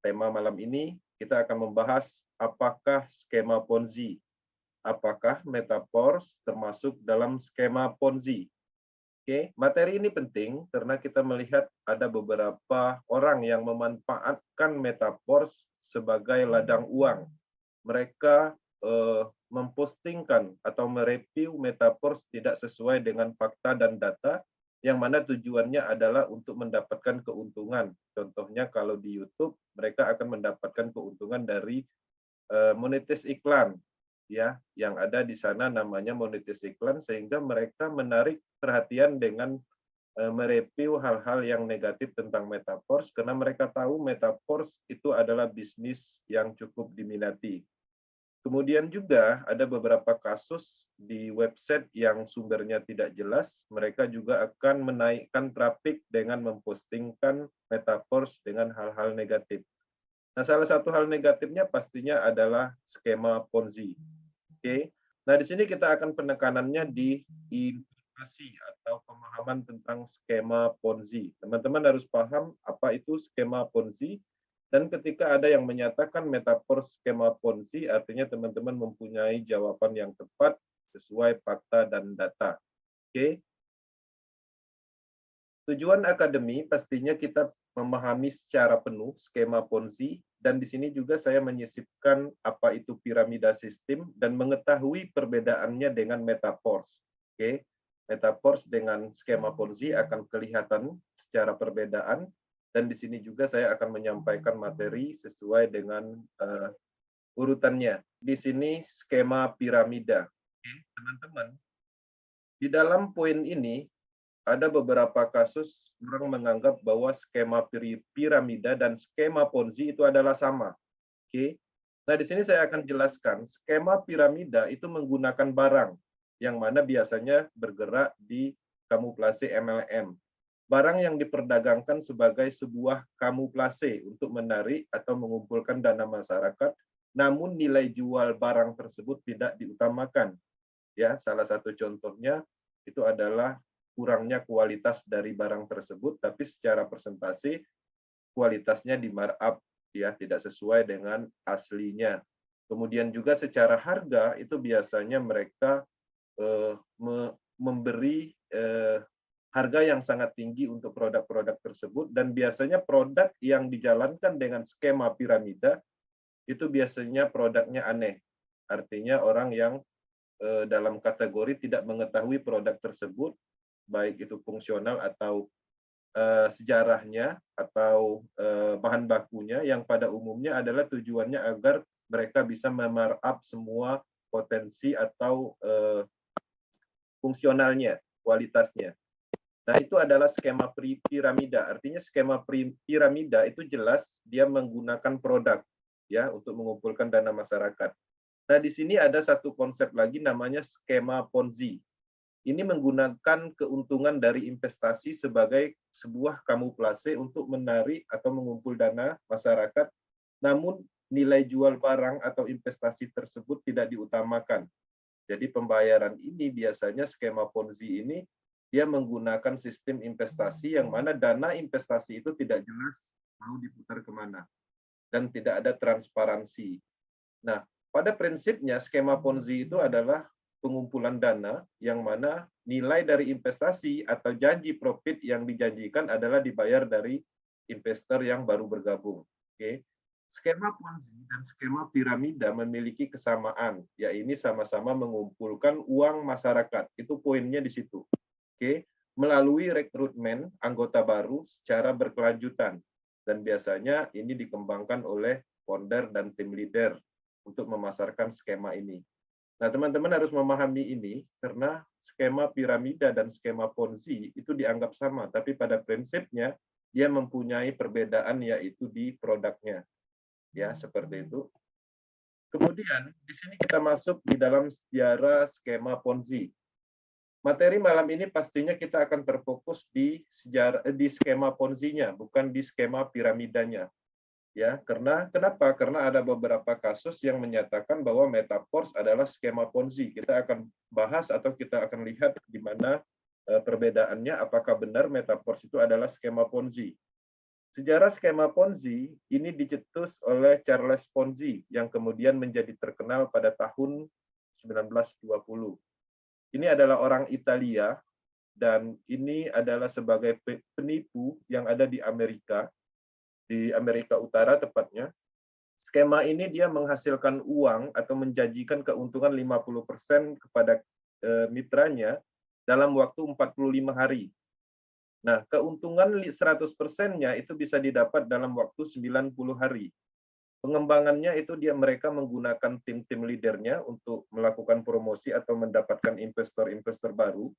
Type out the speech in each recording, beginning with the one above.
tema malam ini kita akan membahas apakah skema Ponzi, apakah Metaverse termasuk dalam skema Ponzi. Oke, materi ini penting karena kita melihat ada beberapa orang yang memanfaatkan Metaverse sebagai ladang uang. Mereka mempostingkan atau mereview Metaverse tidak sesuai dengan fakta dan data, yang mana tujuannya adalah untuk mendapatkan keuntungan. Contohnya kalau di YouTube, mereka akan mendapatkan keuntungan dari monetis iklan, ya, yang ada di sana namanya monetis iklan, sehingga mereka menarik perhatian dengan mereview hal-hal yang negatif tentang Metaverse karena mereka tahu Metaverse itu adalah bisnis yang cukup diminati. Kemudian juga ada beberapa kasus di website yang sumbernya tidak jelas, mereka juga akan menaikkan traffic dengan mempostingkan Metaverse dengan hal-hal negatif. Nah, salah satu hal negatifnya pastinya adalah skema Ponzi. Oke. Nah, di sini kita akan penekanannya di informasi atau pemahaman tentang skema Ponzi. Teman-teman harus paham apa itu skema Ponzi, dan ketika ada yang menyatakan Metaverse skema Ponzi, artinya teman-teman mempunyai jawaban yang tepat sesuai fakta dan data. Oke. Tujuan akademi pastinya kita memahami secara penuh skema Ponzi, dan di sini juga saya menyisipkan apa itu piramida sistem dan mengetahui perbedaannya dengan Metaverse. Oke, Metaverse dengan skema Ponzi akan kelihatan secara perbedaan, dan di sini juga saya akan menyampaikan materi sesuai dengan urutannya. Di sini skema piramida. Oke, teman-teman, di dalam poin ini ada beberapa kasus orang menganggap bahwa skema piramida dan skema Ponzi itu adalah sama. Oke. Nah, di sini saya akan jelaskan skema piramida itu menggunakan barang yang mana biasanya bergerak di kamuflase MLM. Barang yang diperdagangkan sebagai sebuah kamuflase untuk menarik atau mengumpulkan dana masyarakat, namun nilai jual barang tersebut tidak diutamakan. Ya, salah satu contohnya itu adalah kurangnya kualitas dari barang tersebut, tapi secara presentasi kualitasnya di markup, ya, tidak sesuai dengan aslinya. Kemudian juga secara harga itu biasanya mereka memberi harga yang sangat tinggi untuk produk-produk tersebut, dan biasanya produk yang dijalankan dengan skema piramida itu biasanya produknya aneh. Artinya orang yang dalam kategori tidak mengetahui produk tersebut, baik itu fungsional atau sejarahnya atau bahan bakunya, yang pada umumnya adalah tujuannya agar mereka bisa memarkup semua potensi atau fungsionalnya, kualitasnya. Nah, itu adalah skema piramida. Artinya skema piramida itu jelas dia menggunakan produk, ya, untuk mengumpulkan dana masyarakat. Nah, di sini ada satu konsep lagi namanya skema Ponzi. Ini menggunakan keuntungan dari investasi sebagai sebuah kamuflase untuk menarik atau mengumpul dana masyarakat, namun nilai jual barang atau investasi tersebut tidak diutamakan. Jadi pembayaran ini biasanya skema Ponzi ini dia menggunakan sistem investasi yang mana dana investasi itu tidak jelas mau diputar kemana dan tidak ada transparansi. Nah, pada prinsipnya skema Ponzi itu adalah pengumpulan dana yang mana nilai dari investasi atau janji profit yang dijanjikan adalah dibayar dari investor yang baru bergabung. Oke. Skema Ponzi dan skema piramida memiliki kesamaan, yaitu sama-sama mengumpulkan uang masyarakat. Itu poinnya di situ. Oke, melalui rekrutmen anggota baru secara berkelanjutan, dan biasanya ini dikembangkan oleh founder dan tim leader untuk memasarkan skema ini. Nah, teman-teman harus memahami ini karena skema piramida dan skema Ponzi itu dianggap sama, tapi pada prinsipnya dia mempunyai perbedaan, yaitu di produknya. Ya, seperti itu. Kemudian di sini kita masuk di dalam sejarah skema Ponzi. Materi malam ini pastinya kita akan terfokus di sejarah, di skema Ponzi-nya, bukan di skema piramidanya. Ya, kenapa? Karena ada beberapa kasus yang menyatakan bahwa Metaverse adalah skema Ponzi. Kita akan bahas atau kita akan lihat di mana perbedaannya, apakah benar Metaverse itu adalah skema Ponzi. Sejarah skema Ponzi ini dicetus oleh Charles Ponzi yang kemudian menjadi terkenal pada tahun 1920. Ini adalah orang Italia dan ini adalah sebagai penipu yang ada di Amerika Utara tepatnya. Skema ini dia menghasilkan uang atau menjanjikan keuntungan 50% kepada mitranya dalam waktu 45 hari. Nah, keuntungan 100%-nya itu bisa didapat dalam waktu 90 hari. Pengembangannya itu mereka menggunakan tim-tim leadernya untuk melakukan promosi atau mendapatkan investor-investor baru.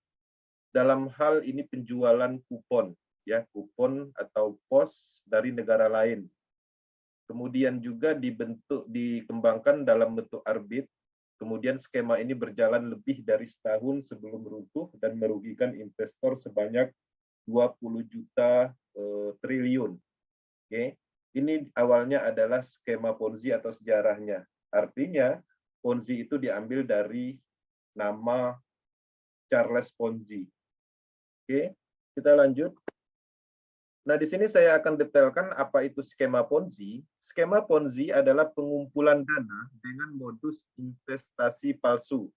Dalam hal ini penjualan kupon, ya, kupon atau pos dari negara lain. Kemudian juga dikembangkan dalam bentuk arbit. Kemudian skema ini berjalan lebih dari setahun sebelum runtuh dan merugikan investor sebanyak 20 juta triliun. Oke. Ini awalnya adalah skema Ponzi atau sejarahnya. Artinya Ponzi itu diambil dari nama Charles Ponzi. Oke, kita lanjut. Nah, di sini saya akan detailkan apa itu skema Ponzi. Skema Ponzi adalah pengumpulan dana dengan modus investasi palsu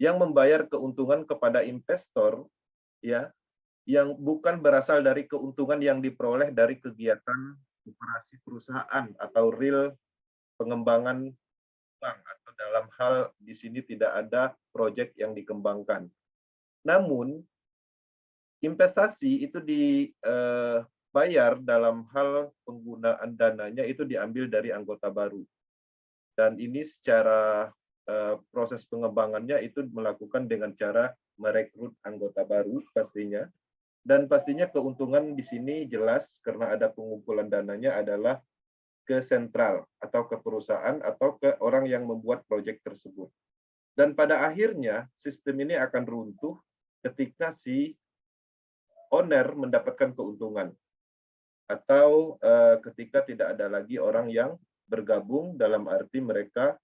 yang membayar keuntungan kepada investor, ya, yang bukan berasal dari keuntungan yang diperoleh dari kegiatan operasi perusahaan atau real pengembangan bank, atau dalam hal di sini tidak ada proyek yang dikembangkan. Namun investasi itu dibayar dalam hal penggunaan dananya itu diambil dari anggota baru. Dan ini secara proses pengembangannya itu melakukan dengan cara merekrut anggota baru pastinya. Dan pastinya keuntungan di sini jelas karena ada pengumpulan dananya adalah ke sentral atau ke perusahaan atau ke orang yang membuat proyek tersebut. Dan pada akhirnya sistem ini akan runtuh ketika si owner mendapatkan keuntungan atau ketika tidak ada lagi orang yang bergabung, dalam arti mereka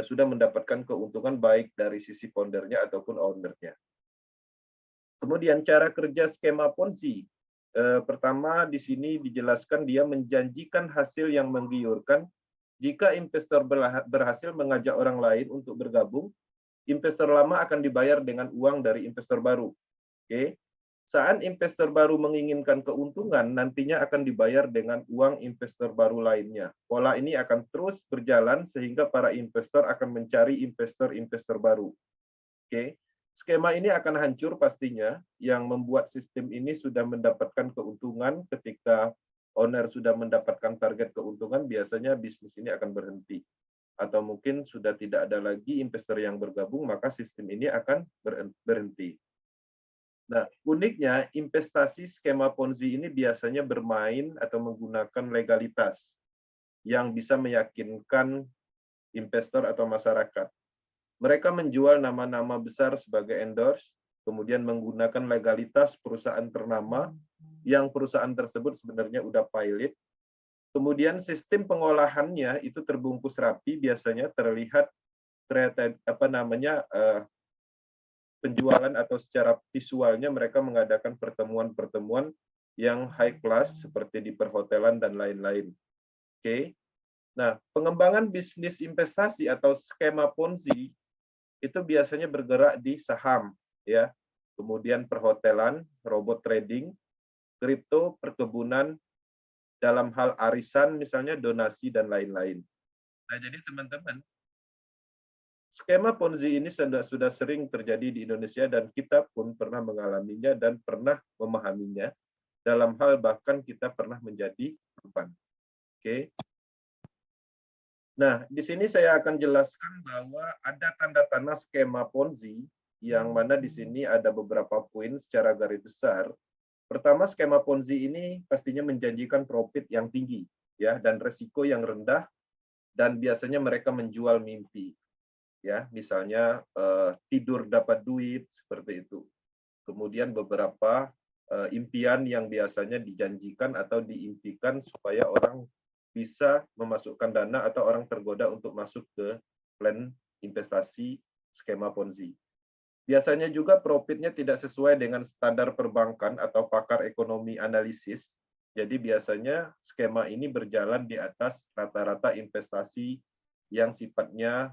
sudah mendapatkan keuntungan baik dari sisi foundernya ataupun ownernya. Kemudian cara kerja skema Ponzi. Pertama di sini dijelaskan dia menjanjikan hasil yang menggiurkan. Jika investor berhasil mengajak orang lain untuk bergabung, investor lama akan dibayar dengan uang dari investor baru. Oke. Saat investor baru menginginkan keuntungan, nantinya akan dibayar dengan uang investor baru lainnya. Pola ini akan terus berjalan sehingga para investor akan mencari investor-investor baru. Oke. Skema ini akan hancur pastinya, yang membuat sistem ini sudah mendapatkan keuntungan. Ketika owner sudah mendapatkan target keuntungan, biasanya bisnis ini akan berhenti. Atau mungkin sudah tidak ada lagi investor yang bergabung, maka sistem ini akan berhenti. Nah, uniknya investasi skema Ponzi ini biasanya bermain atau menggunakan legalitas yang bisa meyakinkan investor atau masyarakat. Mereka menjual nama-nama besar sebagai endorse, kemudian menggunakan legalitas perusahaan ternama, yang perusahaan tersebut sebenarnya udah pilot. Kemudian sistem pengolahannya itu terbungkus rapi, biasanya terlihat penjualan atau secara visualnya mereka mengadakan pertemuan-pertemuan yang high class seperti di perhotelan dan lain-lain. Oke. Nah, pengembangan bisnis investasi atau skema Ponzi itu biasanya bergerak di saham, ya, kemudian perhotelan, robot trading, kripto, perkebunan, dalam hal arisan misalnya donasi dan lain-lain. Nah, jadi teman-teman, skema Ponzi ini sudah sering terjadi di Indonesia dan kita pun pernah mengalaminya dan pernah memahaminya, dalam hal bahkan kita pernah menjadi korban. Oke. Nah, di sini saya akan jelaskan bahwa ada tanda-tanda skema Ponzi, yang mana di sini ada beberapa poin secara garis besar. Pertama, skema Ponzi ini pastinya menjanjikan profit yang tinggi, ya, dan resiko yang rendah, dan biasanya mereka menjual mimpi, ya, misalnya tidur dapat duit seperti itu. Kemudian beberapa impian yang biasanya dijanjikan atau diimpikan supaya orang bisa memasukkan dana atau orang tergoda untuk masuk ke plan investasi skema Ponzi. Biasanya juga profitnya tidak sesuai dengan standar perbankan atau pakar ekonomi analisis, Jadi biasanya skema ini berjalan di atas rata-rata investasi yang sifatnya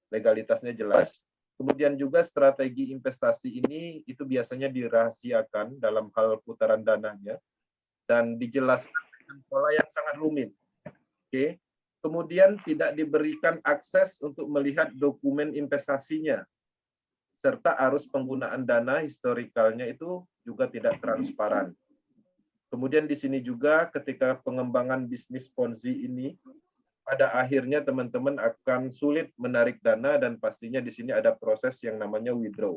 legalitasnya jelas. Kemudian juga strategi investasi ini itu biasanya dirahasiakan dalam hal putaran dananya dan dijelaskan dengan pola yang sangat rumit. Oke. Kemudian tidak diberikan akses untuk melihat dokumen investasinya serta arus penggunaan dana historikalnya itu juga tidak transparan. Kemudian di sini juga ketika pengembangan bisnis Ponzi ini, pada akhirnya teman-teman akan sulit menarik dana dan pastinya di sini ada proses yang namanya withdraw.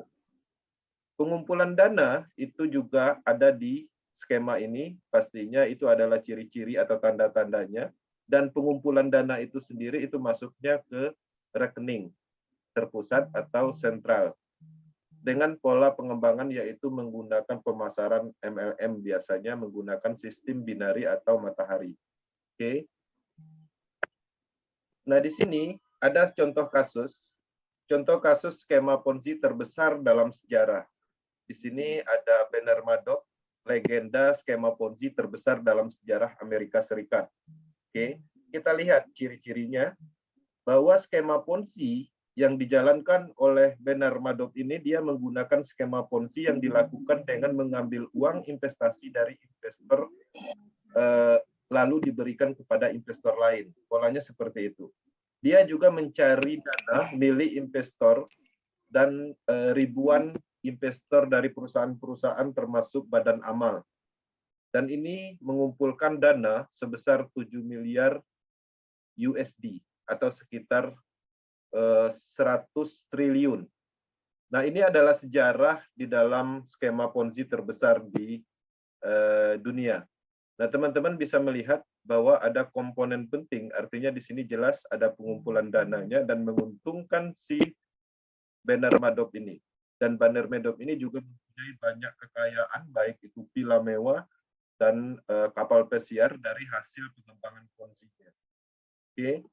Pengumpulan dana itu juga ada di skema ini, pastinya itu adalah ciri-ciri atau tanda-tandanya, dan pengumpulan dana itu sendiri itu masuknya ke rekening terpusat atau sentral. Dengan pola pengembangan yaitu menggunakan pemasaran MLM biasanya menggunakan sistem binari atau matahari. Oke. Nah, di sini ada contoh kasus skema Ponzi terbesar dalam sejarah. Di sini ada Bernard Madoff, legenda skema Ponzi terbesar dalam sejarah Amerika Serikat. Oke, kita lihat ciri-cirinya bahwa skema Ponzi yang dijalankan oleh Bernard Madoff ini dia menggunakan skema Ponzi yang dilakukan dengan mengambil uang investasi dari investor lalu diberikan kepada investor lain. Polanya seperti itu. Dia juga mencari dana milik investor dan ribuan investor dari perusahaan-perusahaan termasuk badan amal. Dan ini mengumpulkan dana sebesar 7 miliar USD atau sekitar 100 triliun. Nah, ini adalah sejarah di dalam skema Ponzi terbesar di dunia. Nah, teman-teman bisa melihat bahwa ada komponen penting, artinya di sini jelas ada pengumpulan dananya dan menguntungkan si Bernard Madoff ini. Dan Bernard Madoff ini juga mempunyai banyak kekayaan, baik itu villa mewah dan kapal pesiar dari hasil pengembangan Ponzi-nya. Oke.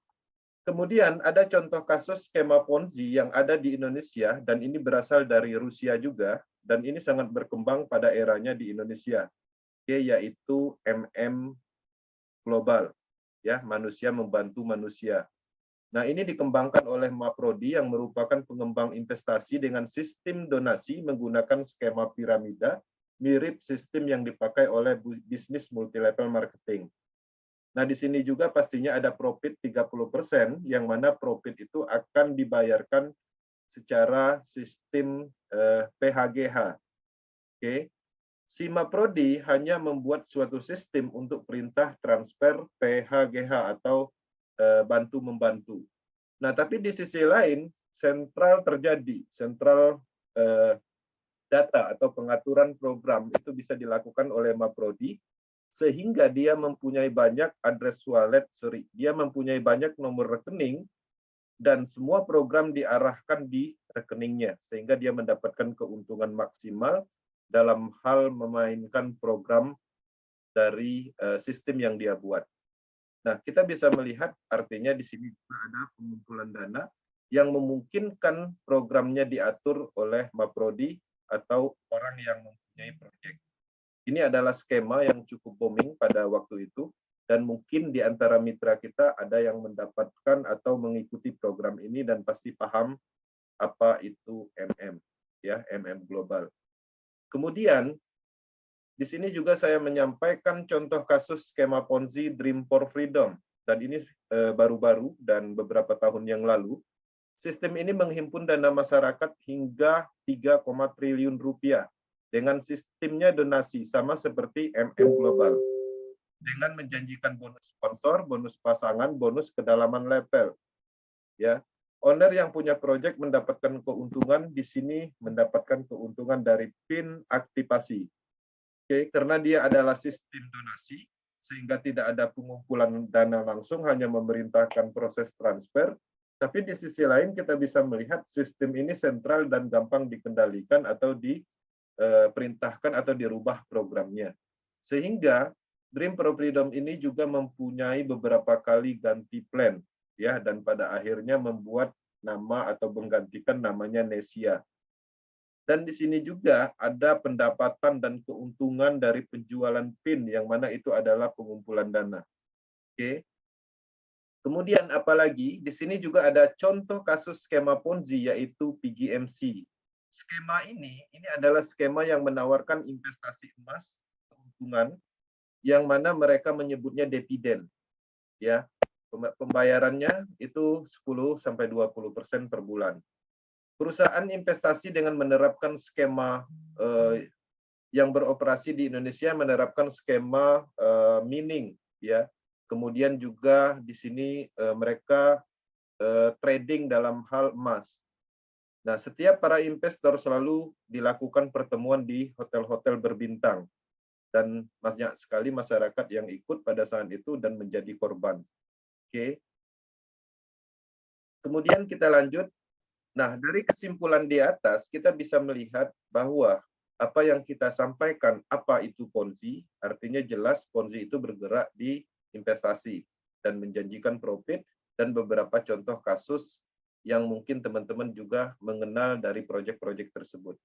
Kemudian ada contoh kasus skema Ponzi yang ada di Indonesia dan ini berasal dari Rusia juga dan ini sangat berkembang pada eranya di Indonesia. Yaitu MM Global, ya, manusia membantu manusia. Nah, ini dikembangkan oleh Maprodi yang merupakan pengembang investasi dengan sistem donasi menggunakan skema piramida, mirip sistem yang dipakai oleh bisnis multilevel marketing. Nah, di sini juga pastinya ada profit 30%, yang mana profit itu akan dibayarkan secara sistem PHGH. Oke. Si Maprodi hanya membuat suatu sistem untuk perintah transfer PHGH atau bantu-membantu. Nah, tapi di sisi lain, sentral data atau pengaturan program itu bisa dilakukan oleh Maprodi, sehingga dia mempunyai banyak address wallet, dia mempunyai banyak nomor rekening, dan semua program diarahkan di rekeningnya, sehingga dia mendapatkan keuntungan maksimal dalam hal memainkan program dari sistem yang dia buat. Nah, kita bisa melihat artinya di sini juga ada pengumpulan dana yang memungkinkan programnya diatur oleh Maprodi atau orang yang mempunyai proyek. Ini adalah skema yang cukup booming pada waktu itu dan mungkin di antara mitra kita ada yang mendapatkan atau mengikuti program ini dan pasti paham apa itu MM, ya, MM Global. Kemudian, di sini juga saya menyampaikan contoh kasus skema Ponzi Dream for Freedom. Dan ini baru-baru dan beberapa tahun yang lalu. Sistem ini menghimpun dana masyarakat hingga 3, triliun rupiah. Dengan sistemnya donasi, sama seperti MM Global. Dengan menjanjikan bonus sponsor, bonus pasangan, bonus kedalaman level. Ya, owner yang punya proyek mendapatkan keuntungan di sini mendapatkan keuntungan dari PIN aktivasi. Oke, karena dia adalah sistem donasi sehingga tidak ada pengumpulan dana langsung, hanya memerintahkan proses transfer. Tapi di sisi lain kita bisa melihat sistem ini sentral dan gampang dikendalikan atau diperintahkan atau dirubah programnya. Sehingga Dream for Freedom ini juga mempunyai beberapa kali ganti plan, ya, dan pada akhirnya membuat nama atau menggantikan namanya Nesia. Dan di sini juga ada pendapatan dan keuntungan dari penjualan PIN, yang mana itu adalah pengumpulan dana. Oke. Kemudian apalagi di sini juga ada contoh kasus skema Ponzi, yaitu PGMC. Skema ini adalah skema yang menawarkan investasi emas keuntungan, yang mana mereka menyebutnya dividen. Ya, pembayarannya itu 10-20% per bulan. Perusahaan investasi dengan menerapkan skema yang beroperasi di Indonesia menerapkan skema mining, ya. Kemudian juga di sini mereka trading dalam hal emas. Nah, setiap para investor selalu dilakukan pertemuan di hotel-hotel berbintang, dan banyak sekali masyarakat yang ikut pada saat itu dan menjadi korban. Oke. Kemudian kita lanjut. Nah, dari kesimpulan di atas, kita bisa melihat bahwa apa yang kita sampaikan, apa itu Ponzi, artinya jelas Ponzi itu bergerak di investasi dan menjanjikan profit, dan beberapa contoh kasus yang mungkin teman-teman juga mengenal dari proyek-proyek tersebut.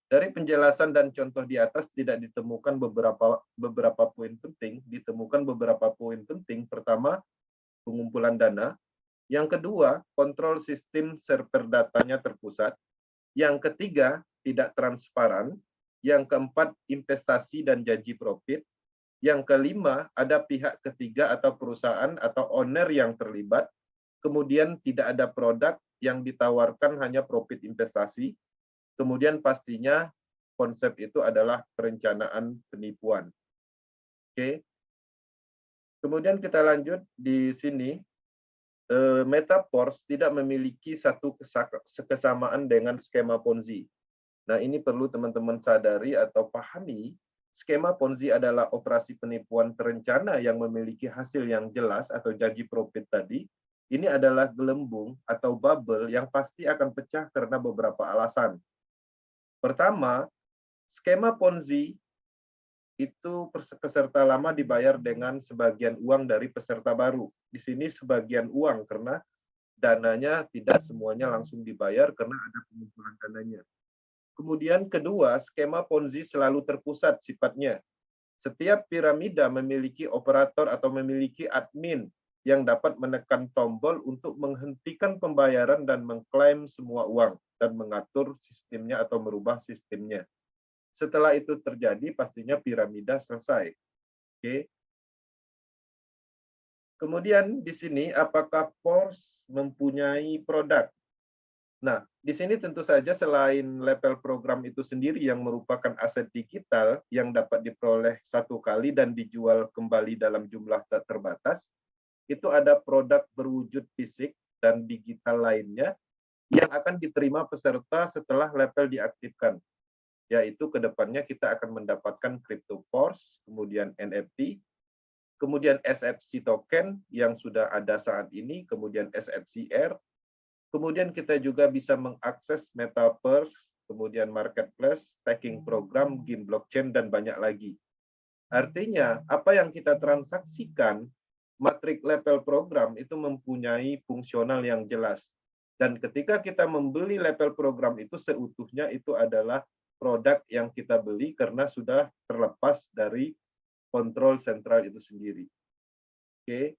Dari penjelasan dan contoh di atas tidak ditemukan beberapa poin penting, ditemukan beberapa poin penting. Pertama, pengumpulan dana. Yang kedua, kontrol sistem server datanya terpusat. Yang ketiga, tidak transparan. Yang keempat, investasi dan janji profit. Yang kelima, ada pihak ketiga atau perusahaan atau owner yang terlibat. Kemudian tidak ada produk yang ditawarkan, hanya profit investasi. Kemudian pastinya konsep itu adalah perencanaan penipuan. Oke. Kemudian kita lanjut di sini. Metaverse tidak memiliki satu kesamaan dengan skema Ponzi. Nah, ini perlu teman-teman sadari atau pahami. Skema Ponzi adalah operasi penipuan terencana yang memiliki hasil yang jelas atau janji profit tadi. Ini adalah gelembung atau bubble yang pasti akan pecah karena beberapa alasan. Pertama, skema Ponzi itu peserta lama dibayar dengan sebagian uang dari peserta baru. Di sini sebagian uang karena dananya tidak semuanya langsung dibayar karena ada pengumpulan dananya. Kemudian kedua, skema Ponzi selalu terpusat sifatnya. Setiap piramida memiliki operator atau memiliki admin yang dapat menekan tombol untuk menghentikan pembayaran dan mengklaim semua uang dan mengatur sistemnya atau merubah sistemnya. Setelah itu terjadi, pastinya piramida selesai. Oke. Kemudian di sini, apakah PORS mempunyai produk? Nah, di sini tentu saja selain level program itu sendiri yang merupakan aset digital yang dapat diperoleh satu kali dan dijual kembali dalam jumlah tak terbatas, itu ada produk berwujud fisik dan digital lainnya yang akan diterima peserta setelah level diaktifkan. Yaitu kedepannya kita akan mendapatkan CryptoPorse, kemudian NFT, kemudian SFC token yang sudah ada saat ini, kemudian SFCR, kemudian kita juga bisa mengakses Metaverse, kemudian Marketplace, staking program, game blockchain, dan banyak lagi. Artinya, apa yang kita transaksikan, matrik level program itu mempunyai fungsional yang jelas. Dan ketika kita membeli level program itu seutuhnya, itu adalah produk yang kita beli karena sudah terlepas dari kontrol sentral itu sendiri. Oke.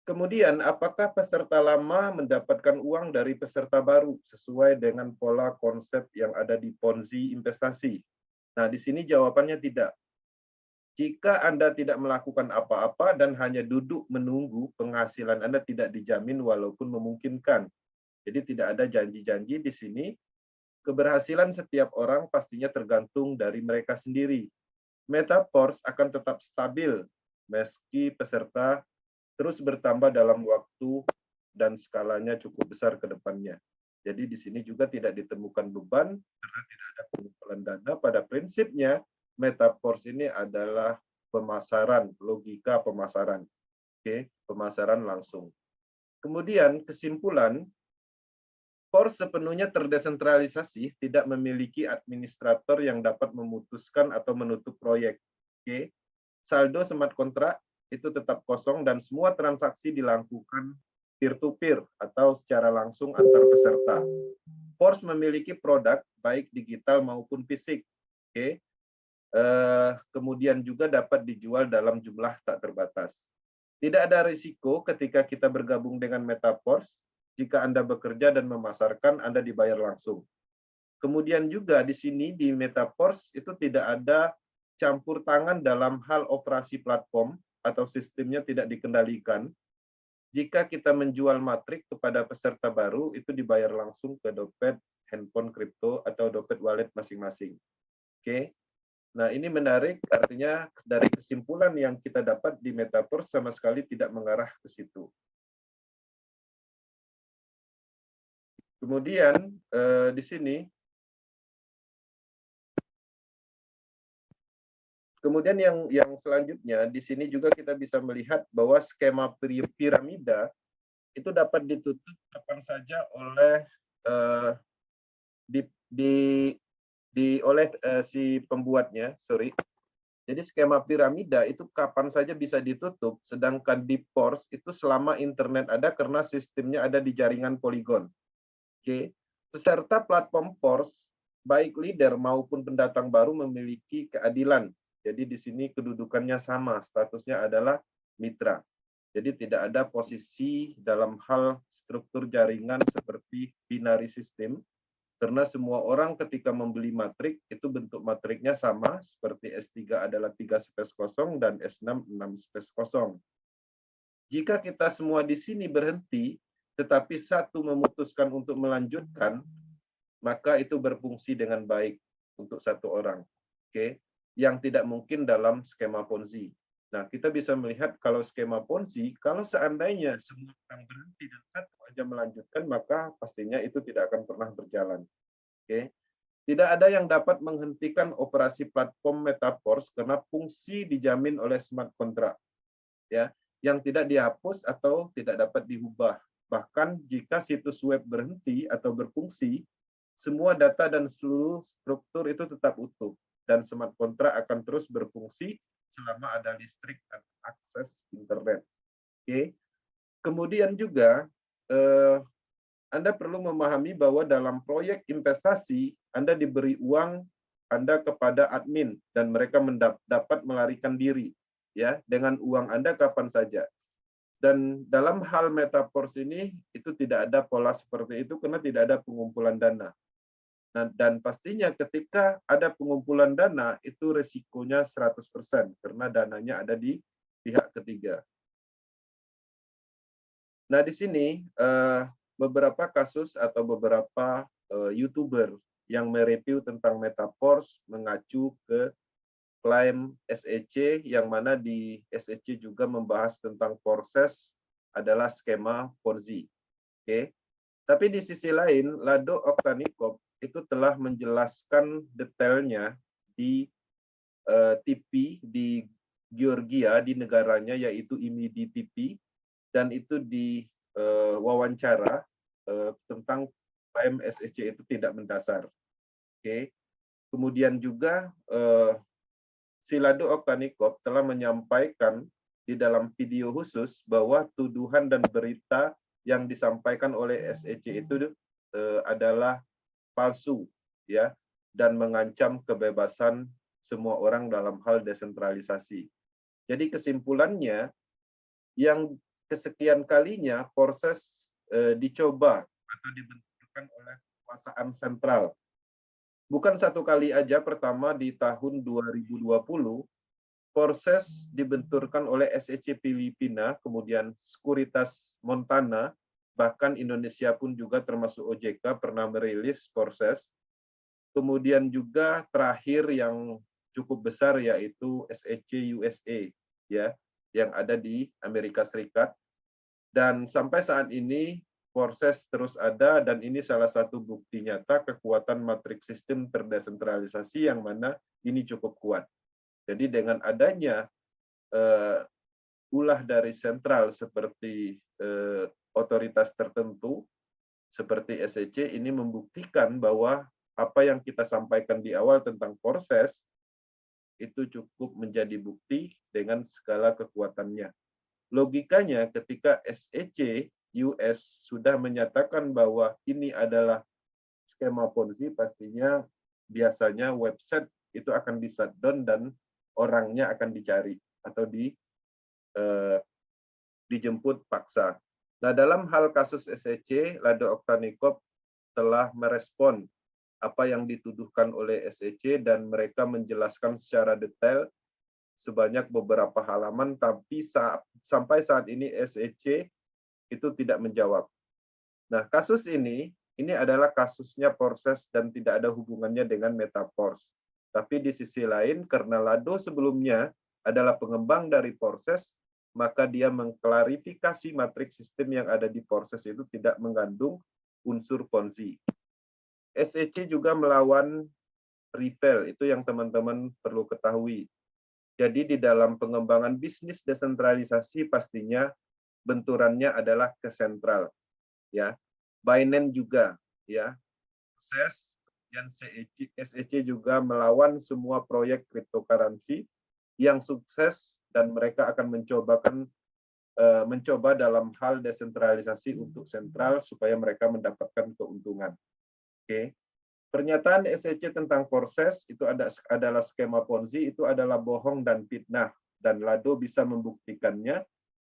Kemudian, apakah peserta lama mendapatkan uang dari peserta baru sesuai dengan pola konsep yang ada di Ponzi investasi? Nah, di sini jawabannya tidak. Jika Anda tidak melakukan apa-apa dan hanya duduk menunggu, penghasilan Anda tidak dijamin walaupun memungkinkan. Jadi tidak ada janji-janji di sini. Keberhasilan setiap orang pastinya tergantung dari mereka sendiri. Metaverse akan tetap stabil meski peserta terus bertambah dalam waktu dan skalanya cukup besar ke depannya. Jadi di sini juga tidak ditemukan beban karena tidak ada pengumpulan dana. Pada prinsipnya, Metaverse ini adalah pemasaran, logika pemasaran. Oke, pemasaran langsung. Kemudian kesimpulan, PORS sepenuhnya terdesentralisasi, tidak memiliki administrator yang dapat memutuskan atau menutup proyek. Oke. Saldo smart contract itu tetap kosong dan semua transaksi dilakukan peer-to-peer atau secara langsung antar peserta. Pors memiliki produk baik digital maupun fisik. Oke. Kemudian juga dapat dijual dalam jumlah tak terbatas. Tidak ada risiko ketika kita bergabung dengan Metapors. Jika Anda bekerja dan memasarkan, Anda dibayar langsung. Kemudian juga di sini di Metapors itu tidak ada campur tangan dalam hal operasi platform atau sistemnya tidak dikendalikan. Jika kita menjual matrik kepada peserta baru, itu dibayar langsung ke dompet, handphone kripto, atau dompet wallet masing-masing. Oke. Nah, ini menarik, artinya dari kesimpulan yang kita dapat di Metapors sama sekali tidak mengarah ke situ. Kemudian di sini, kemudian yang selanjutnya di sini juga kita bisa melihat bahwa skema piramida itu dapat ditutup kapan saja oleh si pembuatnya, sorry. Jadi skema piramida itu kapan saja bisa ditutup, sedangkan di Pors itu selama internet ada karena sistemnya ada di jaringan Polygon. Oke. Peserta platform Pors, baik leader maupun pendatang baru memiliki keadilan. Jadi di sini kedudukannya sama, statusnya adalah mitra. Jadi tidak ada posisi dalam hal struktur jaringan seperti binary system, karena semua orang ketika membeli matrik, itu bentuk matriknya sama, seperti S3 adalah 3 space kosong dan S6 6 space kosong. Jika kita semua di sini berhenti, tetapi satu memutuskan untuk melanjutkan, maka itu berfungsi dengan baik untuk satu orang. Oke, yang tidak mungkin dalam skema Ponzi. Nah, kita bisa melihat kalau skema Ponzi, kalau seandainya semua orang berhenti dan satu aja melanjutkan, maka pastinya itu tidak akan pernah berjalan. Oke. Tidak ada yang dapat menghentikan operasi platform Metapors karena fungsi dijamin oleh smart contract, ya, yang tidak dihapus atau tidak dapat diubah. Bahkan jika situs web berhenti atau berfungsi, semua data dan seluruh struktur itu tetap utuh dan smart contract akan terus berfungsi selama ada listrik dan akses internet. Oke. Kemudian juga Anda perlu memahami bahwa dalam proyek investasi, Anda diberi uang Anda kepada admin dan mereka dapat melarikan diri ya dengan uang Anda kapan saja. Dan dalam hal Metapors ini itu tidak ada pola seperti itu karena tidak ada pengumpulan dana. Nah, dan pastinya ketika ada pengumpulan dana itu resikonya 100% karena dananya ada di pihak ketiga. Nah, di sini beberapa kasus atau beberapa YouTuber yang mereview tentang Metapors mengacu ke klaim SEC, yang mana di SEC juga membahas tentang proses adalah skema Ponzi. Oke. Tapi di sisi lain, Lado Oktanikov itu telah menjelaskan detailnya di TV di Georgia, di negaranya, yaitu IMIDI TV, dan itu di wawancara tentang klaim SEC itu tidak mendasar. Oke. Kemudian juga Silado Oktanikov telah menyampaikan di dalam video khusus bahwa tuduhan dan berita yang disampaikan oleh SEC itu adalah palsu, ya, dan mengancam kebebasan semua orang dalam hal desentralisasi. Jadi kesimpulannya, yang kesekian kalinya proses dicoba atau dibenturkan oleh kekuasaan sentral. Bukan satu kali aja, pertama di tahun 2020, proses dibenturkan oleh SEC Filipina, kemudian Sekuritas Montana, bahkan Indonesia pun juga termasuk OJK pernah merilis proses. Kemudian juga terakhir yang cukup besar yaitu SEC USA, ya, yang ada di Amerika Serikat. Dan sampai saat ini proses terus ada, dan ini salah satu bukti nyata kekuatan matriks sistem terdesentralisasi yang mana ini cukup kuat. Jadi dengan adanya ulah dari sentral seperti otoritas tertentu seperti SEC, ini membuktikan bahwa apa yang kita sampaikan di awal tentang proses itu cukup menjadi bukti dengan segala kekuatannya. Logikanya ketika SEC US sudah menyatakan bahwa ini adalah skema Ponzi pastinya biasanya website itu akan di shutdown dan orangnya akan dicari atau dijemput paksa. Nah, dalam hal kasus SEC, Lado Oktanikop telah merespon apa yang dituduhkan oleh SEC dan mereka menjelaskan secara detail sebanyak beberapa halaman, tapi sampai saat ini SEC itu tidak menjawab. Nah, kasus ini adalah kasusnya Porses dan tidak ada hubungannya dengan Metaforce. Tapi di sisi lain, karena Lado sebelumnya adalah pengembang dari Porses, maka dia mengklarifikasi matriks sistem yang ada di Porses itu tidak mengandung unsur Ponzi. SEC juga melawan Ripple, itu yang teman-teman perlu ketahui. Jadi di dalam pengembangan bisnis desentralisasi pastinya benturannya adalah ke sentral. Ya, Binance juga, ya, Porses dan SEC juga melawan semua proyek cryptocurrency yang sukses dan mereka akan mencoba dalam hal desentralisasi untuk sentral supaya mereka mendapatkan keuntungan. Oke. Pernyataan SEC tentang Porses itu adalah skema Ponzi, itu adalah bohong dan fitnah, dan Lado bisa membuktikannya.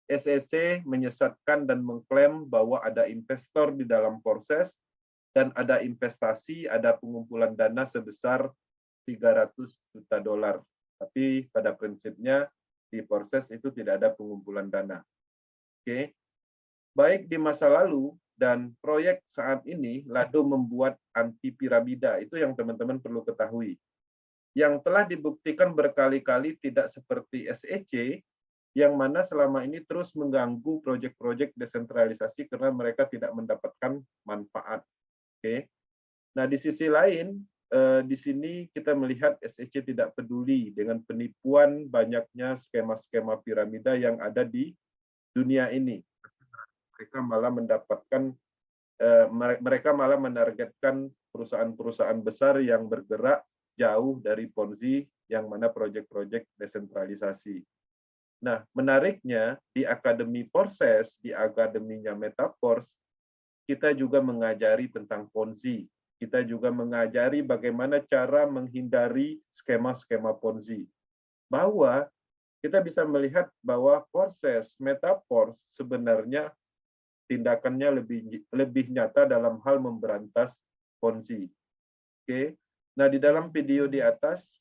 SEC menyesatkan dan mengklaim bahwa ada investor di dalam Porses dan ada investasi, ada pengumpulan dana sebesar 300 juta dolar. Tapi pada prinsipnya di Porses itu tidak ada pengumpulan dana. Oke. Baik di masa lalu dan proyek saat ini, Lado membuat anti piramida. Itu yang teman-teman perlu ketahui. Yang telah dibuktikan berkali-kali tidak seperti SEC, yang mana selama ini terus mengganggu proyek-proyek desentralisasi karena mereka tidak mendapatkan manfaat. Oke. Nah, di sisi lain, di sini kita melihat SEC tidak peduli dengan penipuan banyaknya skema-skema piramida yang ada di dunia ini. Mereka malah menargetkan perusahaan-perusahaan besar yang bergerak jauh dari Ponzi, yang mana proyek-proyek desentralisasi. Nah, menariknya di Akademi Porses, di akademinya Metaforce, kita juga mengajari tentang Ponzi. Kita juga mengajari bagaimana cara menghindari skema-skema Ponzi. Bahwa kita bisa melihat bahwa Porses, Metaforce sebenarnya tindakannya lebih nyata dalam hal memberantas Ponzi. Oke. Nah, di dalam video di atas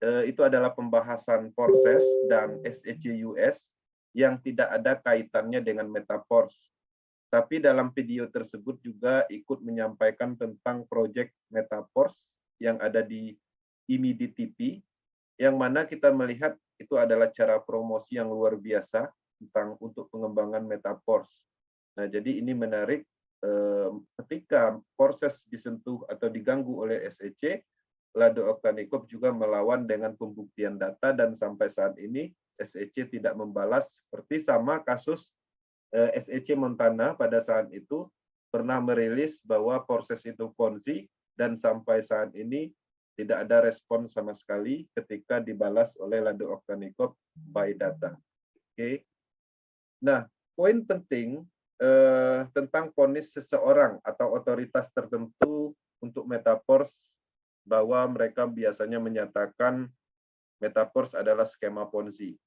itu adalah pembahasan Porses dan SEC US yang tidak ada kaitannya dengan Metaforce. Tapi dalam video tersebut juga ikut menyampaikan tentang proyek Metaforce yang ada di IMIDI TV, yang mana kita melihat itu adalah cara promosi yang luar biasa untuk pengembangan Metaforce. Nah, jadi ini menarik ketika Porses disentuh atau diganggu oleh SEC, Lado Oktanikop juga melawan dengan pembuktian data dan sampai saat ini SEC tidak membalas, seperti sama kasus SEC Montana pada saat itu pernah merilis bahwa Porses itu Ponzi dan sampai saat ini tidak ada respon sama sekali ketika dibalas oleh Lado Oktanikop by data. Oke. Nah, poin penting tentang vonis seseorang atau otoritas tertentu untuk Metaforce, bahwa mereka biasanya menyatakan Metaforce adalah skema Ponzi.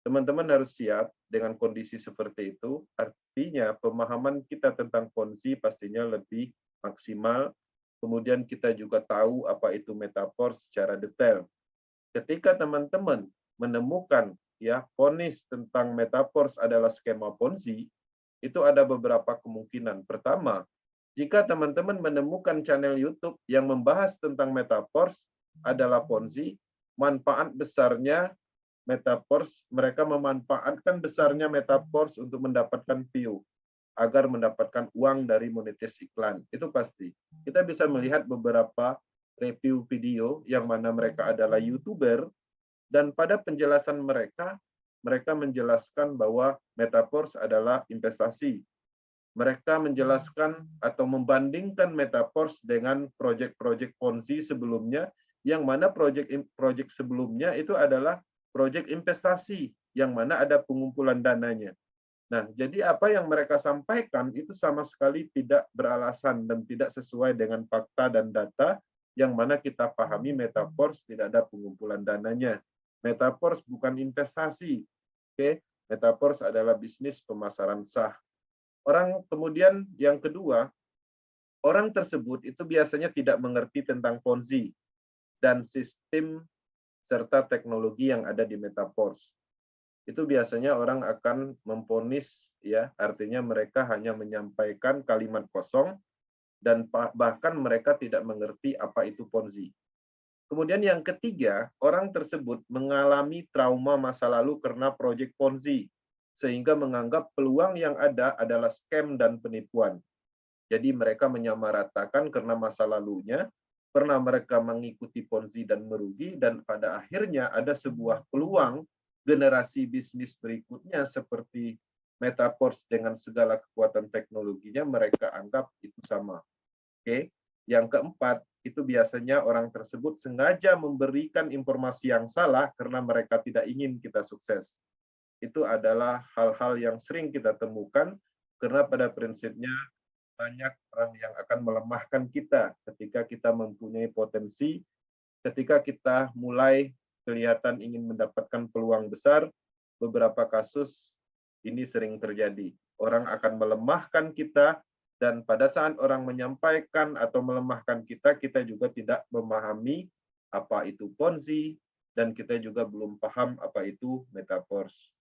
Teman-teman harus siap dengan kondisi seperti itu, artinya pemahaman kita tentang Ponzi pastinya lebih maksimal, kemudian kita juga tahu apa itu Metaforce secara detail. Ketika teman-teman menemukan vonis tentang Metaforce adalah skema Ponzi, itu ada beberapa kemungkinan. Pertama, jika teman-teman menemukan channel YouTube yang membahas tentang Metaforce adalah Ponzi, manfaat besarnya Metaforce, mereka memanfaatkan besarnya Metaforce untuk mendapatkan view, agar mendapatkan uang dari monetis iklan. Itu pasti. Kita bisa melihat beberapa review video yang mana mereka adalah YouTuber, dan pada penjelasan mereka menjelaskan bahwa Metaforce adalah investasi. Mereka menjelaskan atau membandingkan Metaforce dengan proyek-proyek Ponzi sebelumnya, yang mana proyek sebelumnya itu adalah proyek investasi, yang mana ada pengumpulan dananya. Nah, jadi apa yang mereka sampaikan itu sama sekali tidak beralasan dan tidak sesuai dengan fakta dan data yang mana kita pahami metaverse tidak ada pengumpulan dananya. Metaverse bukan investasi. Oke, metaverse adalah bisnis pemasaran sah. Orang kemudian yang kedua, orang tersebut itu biasanya tidak mengerti tentang Ponzi dan sistem serta teknologi yang ada di metaverse. Itu biasanya orang akan memvonis, ya, artinya mereka hanya menyampaikan kalimat kosong dan bahkan mereka tidak mengerti apa itu Ponzi. Kemudian yang ketiga, orang tersebut mengalami trauma masa lalu karena proyek Ponzi, sehingga menganggap peluang yang ada adalah scam dan penipuan. Jadi mereka menyamaratakan karena masa lalunya, pernah mereka mengikuti Ponzi dan merugi, dan pada akhirnya ada sebuah peluang generasi bisnis berikutnya seperti metaverse dengan segala kekuatan teknologinya, mereka anggap itu sama. Oke. Yang keempat, itu biasanya orang tersebut sengaja memberikan informasi yang salah karena mereka tidak ingin kita sukses. Itu adalah hal-hal yang sering kita temukan karena pada prinsipnya banyak orang yang akan melemahkan kita ketika kita mempunyai potensi, ketika kita mulai kelihatan ingin mendapatkan peluang besar, beberapa kasus ini sering terjadi. Orang akan melemahkan kita, dan pada saat orang menyampaikan atau melemahkan kita, kita juga tidak memahami apa itu Ponzi, dan kita juga belum paham apa itu metaverse.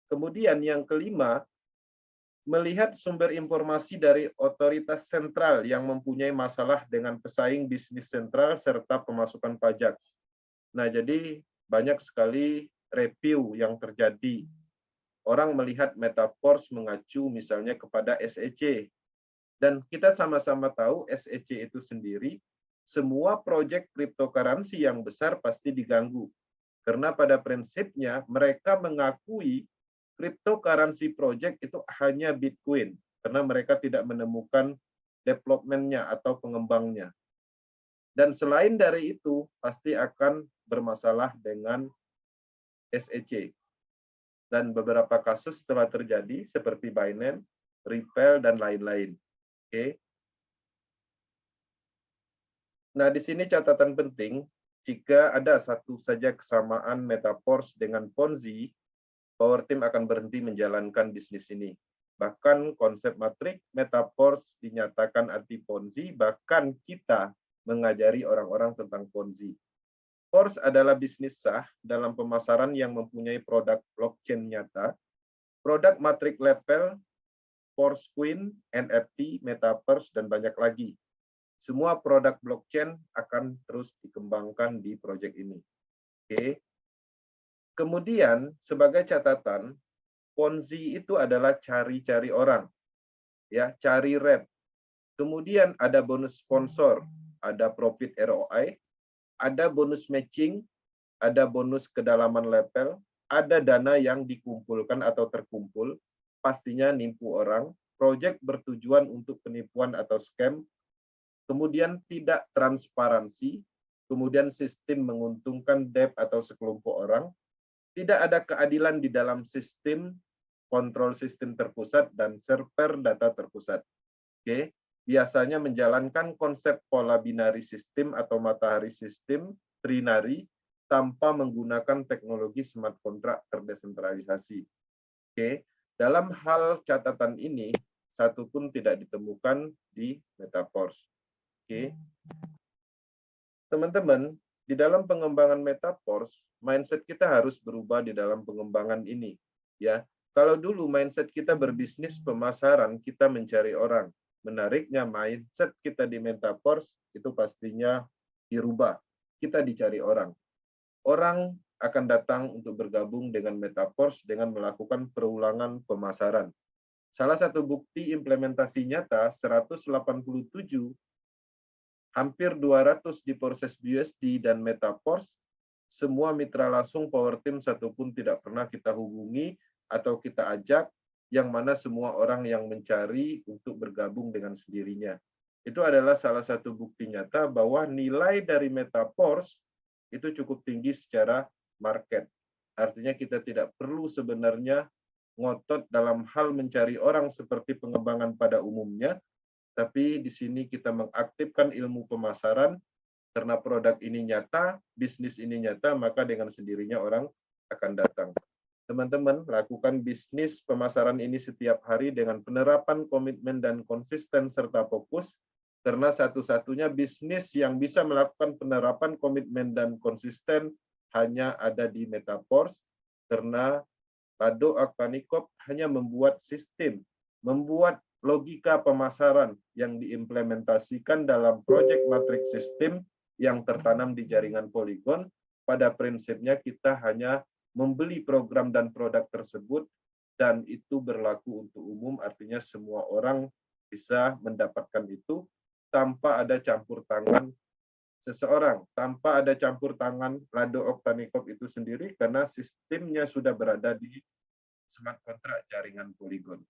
Kemudian yang kelima, melihat sumber informasi dari otoritas sentral yang mempunyai masalah dengan pesaing bisnis sentral serta pemasukan pajak. Nah, jadi banyak sekali review yang terjadi. Orang melihat metaverse mengacu misalnya kepada SEC. Dan kita sama-sama tahu SEC itu sendiri, semua proyek cryptocurrency yang besar pasti diganggu. Karena pada prinsipnya mereka mengakui cryptocurrency project itu hanya Bitcoin, karena mereka tidak menemukan development-nya atau pengembangnya. Dan selain dari itu, pasti akan bermasalah dengan SEC. Dan beberapa kasus telah terjadi seperti Binance, Ripple, dan lain-lain. Oke. Nah, di sini catatan penting, jika ada satu saja kesamaan metaverse dengan Ponzi, Powerteam akan berhenti menjalankan bisnis ini. Bahkan konsep matrik metaverse dinyatakan anti Ponzi, bahkan kita mengajari orang-orang tentang Ponzi. Force adalah bisnis sah dalam pemasaran yang mempunyai produk blockchain nyata, produk matrik level, Force Queen, NFT, Metaverse, dan banyak lagi. Semua produk blockchain akan terus dikembangkan di proyek ini. Oke. Kemudian, sebagai catatan, Ponzi itu adalah cari-cari orang, ya, cari rep. Kemudian ada bonus sponsor, ada profit ROI, ada bonus matching, ada bonus kedalaman level, ada dana yang dikumpulkan atau terkumpul, pastinya nipu orang, proyek bertujuan untuk penipuan atau scam, kemudian tidak transparansi, kemudian sistem menguntungkan debt atau sekelompok orang, tidak ada keadilan di dalam sistem, kontrol sistem terpusat, dan server data terpusat. Oke, biasanya menjalankan konsep pola binari sistem atau matahari sistem, trinary, tanpa menggunakan teknologi smart contract terdesentralisasi. Oke, dalam hal catatan ini, satu pun tidak ditemukan di metaverse. Oke, teman-teman, di dalam pengembangan metaverse, mindset kita harus berubah di dalam pengembangan ini. Ya, kalau dulu mindset kita berbisnis pemasaran, kita mencari orang. Menariknya, mindset kita di metaverse itu pastinya dirubah. Kita dicari orang. Orang akan datang untuk bergabung dengan metaverse dengan melakukan perulangan pemasaran. Salah satu bukti implementasi nyata 187, hampir 200 di proses BUSD dan metaverse, semua mitra langsung Powerteam satupun tidak pernah kita hubungi atau kita ajak, yang mana semua orang yang mencari untuk bergabung dengan sendirinya. Itu adalah salah satu bukti nyata bahwa nilai dari metaverse itu cukup tinggi secara market. Artinya kita tidak perlu sebenarnya ngotot dalam hal mencari orang seperti pengembangan pada umumnya, tapi di sini kita mengaktifkan ilmu pemasaran karena produk ini nyata, bisnis ini nyata, maka dengan sendirinya orang akan datang. Teman-teman, lakukan bisnis pemasaran ini setiap hari dengan penerapan komitmen dan konsisten serta fokus, karena satu-satunya bisnis yang bisa melakukan penerapan komitmen dan konsisten hanya ada di Metaforce, karena Lado Aktanikop hanya membuat sistem, membuat logika pemasaran yang diimplementasikan dalam project matrix system yang tertanam di jaringan Polygon. Pada prinsipnya kita hanya membeli program dan produk tersebut, dan itu berlaku untuk umum, artinya semua orang bisa mendapatkan itu tanpa ada campur tangan seseorang, tanpa ada campur tangan Lado Oktanikop itu sendiri, karena sistemnya sudah berada di smart contract jaringan Polygon.